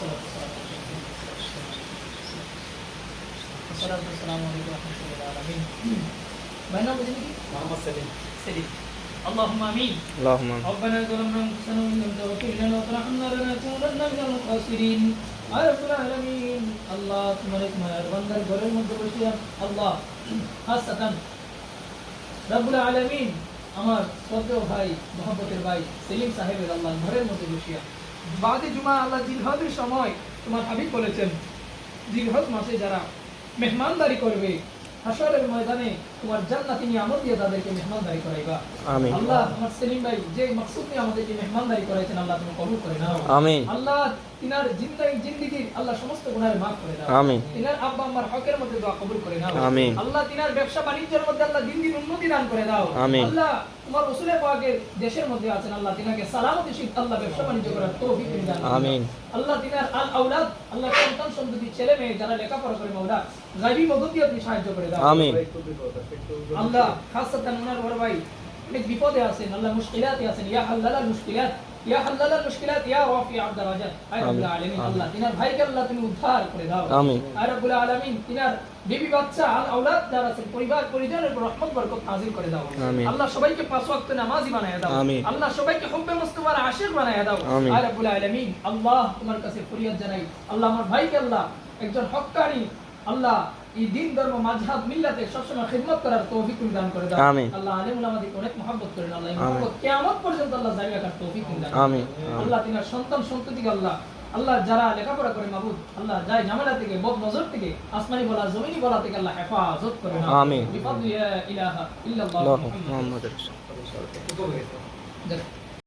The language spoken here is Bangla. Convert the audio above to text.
আসসালামু আলাইকুম ওয়া রাহমাতুল্লাহি ওয়া বারাকাতুহু। ভাই নাম বলেন কি? মোহাম্মদ সেলিম। সেলিম। اللهم امين. اللهم آمين. ربنا ظلمنا انفسنا وان لم تغفر لنا وترحمنا لنكونن من الخاسرين. يا رب العالمين আল্লাহ তোমার এক মায়ের বান্দার ঘরের মধ্যে বসে আল্লাহ খাসাতান রব্বুল আলামিন আমার শ্রদ্ধেয় ভাই মহব্বতের ভাই সেলিম সাহেবের আল্লাহ ঘরের মধ্যে বসিয়া বাদে জুমা আল্লাহ জিলহজের সময় তোমার হাবিব বলেছেন জিলহজ মাসে যারা মেহমানদারি করবে হাসরের ময়দানে তোমার জান্নাতি নিয়ামত দিয়ে তাদেরকে মেহমানদারি করাইবা। আমিন। আল্লাহ আমার সেলিম ভাই যে মাকসুদ নিয়ে আমাদেরকে মেহমানদারি করাইছেন আল্লাহ তুমি কবুল করে নাও। আমিন। আল্লাহ তিনার জিন্দেগির আল্লাহ সমস্ত গুনাহ মাফ করে দাও। আমিন। তিনার আব্বা আম্মার হকের মধ্যে দোয়া কবুল করে নাও। আমিন। আল্লাহ তিনার ব্যবসা বাণিজ্যের মধ্যে আল্লাহ দিন দিন উন্নতি দান করে দাও। আমিন। আল্লাহ তোমার রাসূলের পাকের দেশের মধ্যে আছেন আল্লাহ তিনাকে সালামতি শিখ আল্লাহ ব্যবসা বাণিজ্য করার তৌফিক দান করুন। আমিন। আল্লাহ তিনার আল আওলাদ আল্লাহ সন্তান সন্ততি ছেলে মেয়ে যারা লেখাপড়া করে মাওলা গায়বী মদদ দিয়ে তুমি সাহায্য করে দাও। আমিন। আল্লাহ খাসতান ওনার বড় ভাই অনেক বিপদে আছেন আল্লাহ মুশকিলাতে আছেন ইয়া হাল্লাল মুশকিলাত ইয়া হাল্লাল মুশকিলাত ইয়া রাফি আদ দারাজাত আয় রব্বুল আলামিন আল্লাহ তিনার ভাইকে আল্লাহ তুমি উদ্ধার করে দাও। আমিন। আয় রব্বুল আলামিন তিনার বিবি বাচ্চা আল আওলাদ যারা আছেন পরিবার পরিজনের উপর রহমত বরকত নাযিল করে দাও। আমিন। আল্লাহ সবাইকে পাঁচ ওয়াক্ত নামাজি বানায়া দাও। আমিন। আল্লাহ সবাইকে হুব্বে মুস্তাফার আশিক বানায়া দাও। আমিন। আয় রব্বুল আলামিন আল্লাহ তোমার কাছে ফরিয়াদ জানাই আল্লাহ আমার ভাইকে আল্লাহ একজন হক্কানি আল্লাহ এই দিন ধর্ম মাযহাব মিল্লাতে সবসময় খিদমত করার তৌফিক দান করে দাও। আমিন। আল্লাহ আলেম উলামাদেরকে অনেক মহব্বত করেন আল্লাহ এই মহব্বত কিয়ামত পর্যন্ত আল্লাহ জারি রাখার তৌফিক দান করেন। আমিন। আল্লাহ তিনার সন্তান সন্ততিকে আল্লাহ আল্লাহ যারা লেখাপড়া করে মাবুদ আল্লাহ যায় ঝামেলা থেকে বদ নজর থেকে আসমানি বলা জমিনি বলা থেকে আল্লাহ হেফাজত করে নাও। আমিন। বিফাদলি ইয়া ইলাহা ইল্লাল্লাহ মুহাম্মদ রাসূলুল্লাহ। মুহাম্মাদুর রাসূলুল্লাহ।